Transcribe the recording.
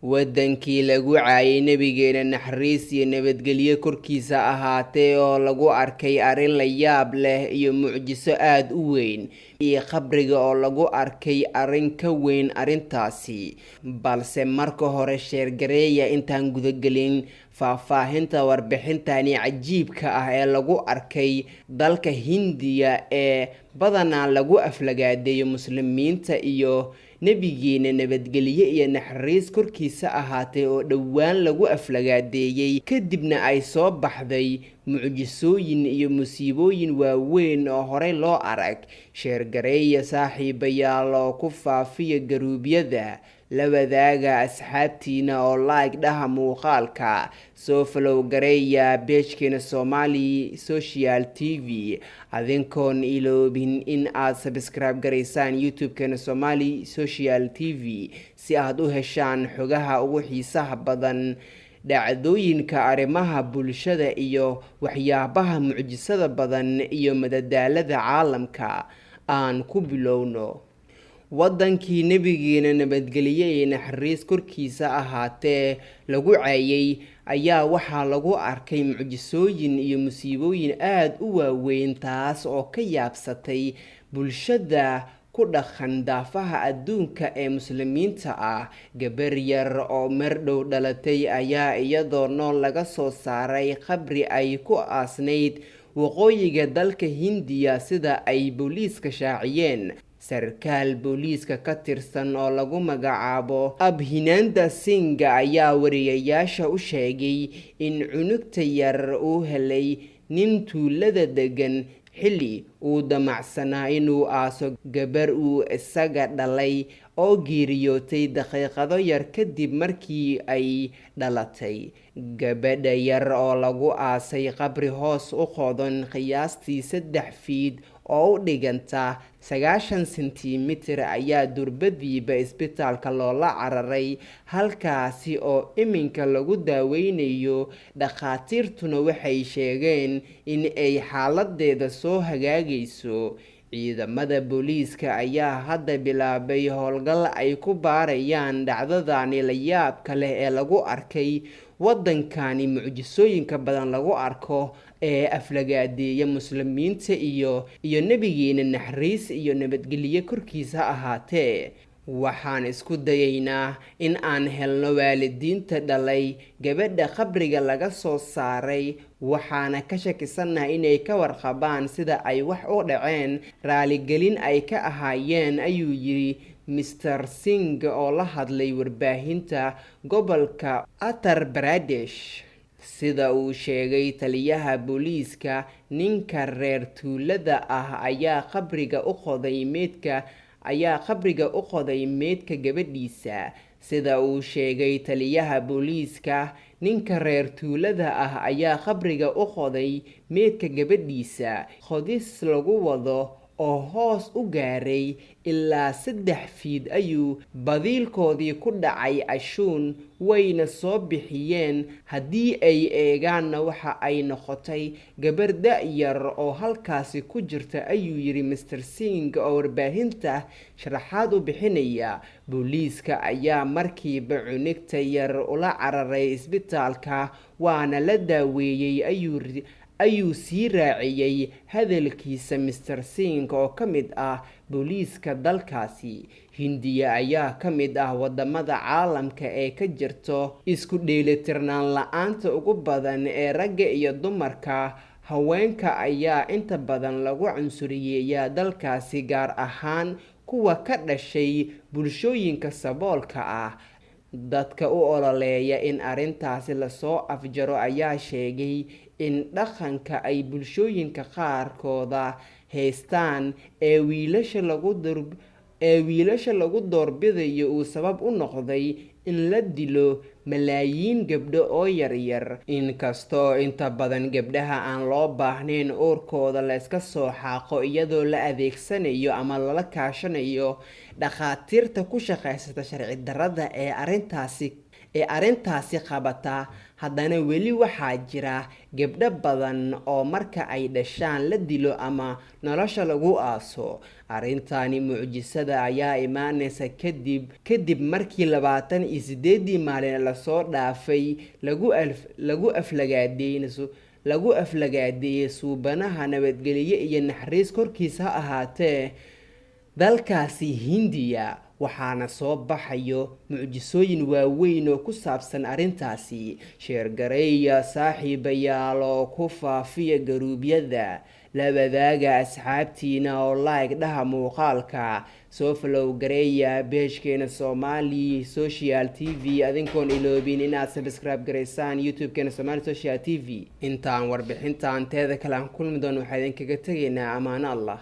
wadankii lagu caayay nabigeena naxariis iyo nabadgelyo korkiisa ahaatee oo lagu arkay arrin la yaab leh iyo mucjiso aad u weyn iyo qabriga oo lagu arkay arrin ka weyn arrintaasi. balse marka hore sheergareeya intaan gudagelin faahfaahinta warbixintani cajiibka ah ee lagu arkay dalka Hindiya ee badanaa lagu aflagaadeeyo muslimiinta iyo nabigeena nabadgelyo iyo naxariis korkiisa ahaatee oo dhowaan lagu aflagaadeeyay kadibna ay soo baxday mucjisooyin iyo musiibooyin waaweyn oo horey loo arag. sheergareeya saaxiibayaal oo ku faafiya garuubyada, la wadaaga asxaabtiina oo like dhaha muuqaalka, soo follow gareeya page-keena Somali Social TV adinkoon iloobin in aad subscribe gareysaan YouTube-keena Somali Social TV si aad u heshaan xogaha ugu xiisaha badan, dhacdooyinka arrimaha bulshada iyo waxyaabaha mucjisada badan iyo madadaalada caalamka. aan ku bilowno. wadankii nabigeena nabadgelyo iyo naxariis korkiisa ahaatee lagu caayay ayaa waxaa lagu arkay mucjisooyin iyo musiibooyin aad u waaweyn, taas oo ka yaabsatay bulshada ku dhaqan daafaha adduunka ee muslimiinta ah. gabar yar oo mar dhow dhalatay ayaa iyadoo nool laga soo saaray qabri ay ku aasnayd waqooyiga dalka Hindiya sida ay booliiska shaaciyeen. sarkaal booliiska ka tirsan oo lagu magacaabo Abhinanda Singh ayaa wariyayaasha u sheegay in cunugta yar uu helay nin tuulada degan xilli uu damacsanaa inuu aaso gabar uu isaga dhalay oo geeriyootay daqiiqado yar kadib markii ay dhalatay. gabadha yar oo lagu aasay qabri hoos u qodan qiyaastii 3 fiid oo u dhiganta 90 sentimitir ayaa durbadiiba isbitaalka loola cararay, halkaasi oo iminka lagu daaweynayo. dhakhaatiirtuna waxay sheegeen in ay xaaladeeda soo hagaagayso. ciidamada booliiska ayaa hadda bilaabay howlgal ay ku baarayaan dhacdadani la yaabka leh ee lagu arkay wadankani mucjisooyinka badan lagu arko ee aflagaadeeya muslimiinta iyo nabigeena naxariis iyo nabadgelyo korkiisa ahaatee. waxaan isku dayaynaa in aan helno waalidiinta dhalay gabadha qabriga laga soo saaray, waxaana ka shakisanahay inay ka warqabaan sida ay wax u dhaceen, raaligelin ay ka ahaayeen, ayuu yiri Mr. Singh oo la hadlay warbaahinta gobolka Uttar Pradesh. sida uu sheegay taliyaha booliiska, ninka reer tuulada ah ayaa qabriga u qoday meydka gabadhiisa. sida uu sheegay taliyaha booliiska, ninka reer tuulada ah ayaa qabriga u qoday meydka gabadhiisa qodis lagu wado oo hoos u gaaray ilaa 3 fiid ayuu badiilkoodii ku dhacay ashuun, wayna soo bixiyeen. haddii ay eegaanna waxa ay noqotay gabar da-yar oo halkaasi ku jirta, ayuu yiri Mr. Singh oo warbaahinta sharaxaad u bixinaya. booliiska ayaa markiiba cunugta yar ula cararay isbitaalka waana la daaweeyey, ayuu sii raaciyay hadalkiisa Mr. Singh oo ka mid ah booliiska dalkaasi. Hindiya ayaa ka mid ah wadamada caalamka ee ka jirto isku dheelitirnaan la-aanta ugu badan ee ragga iyo dumarka. haweenka ayaa inta badan lagu cunsuriyeeyaa dalkaasi, gaar ahaan kuwa ka dhashay bulshooyinka saboolka ah. dadka u ololeeya in arrintaasi lasoo afjaro ayaa sheegay in dhaqanka ay bulshooyinka qaarkooda haystaan ee wiilasha lagu doorbidayo uu sabab u noqday in la dilo malaayiin gabdho oo yaryar. inkastoo inta badan gabdhaha aan loo baahnayn uurkooda la iska soo xaaqo iyadoo la adeegsanayo ama lala kaashanayo dhakhaatiirta ku shaqaysata sharci darrada ee ee arrintaasi qabata, haddana weli waxaa jira gabdho badan oo marka ay dhashaan la dilo ama nolosha lagu aaso. Arrintani mucjisada ayaa imaanaysa kadib markii 28 maalin lasoo dhaafay lagu aflagaadeeyay suubanaha nabadgelyo iyo naxariis korkiisa ha ahaatee dalkaasi Hindiya, waxaana soo baxayo mucjisooyin waaweyn oo ku saabsan arrintaasi. Sheergareeya saaxiibayaal oo ku faafiya garuubyada, la wadaaga asxaabtiina oo like dhaha muuqaalka, soo follow gareeya page-keena Somali Social TV adinkoon iloobin inaad subscribe gareysaan YouTube-keena Somali Social TV. Intaan warbixintaan teeda kale aan kulmi doono waxaan idinkaga tegaynaa amaano Allah.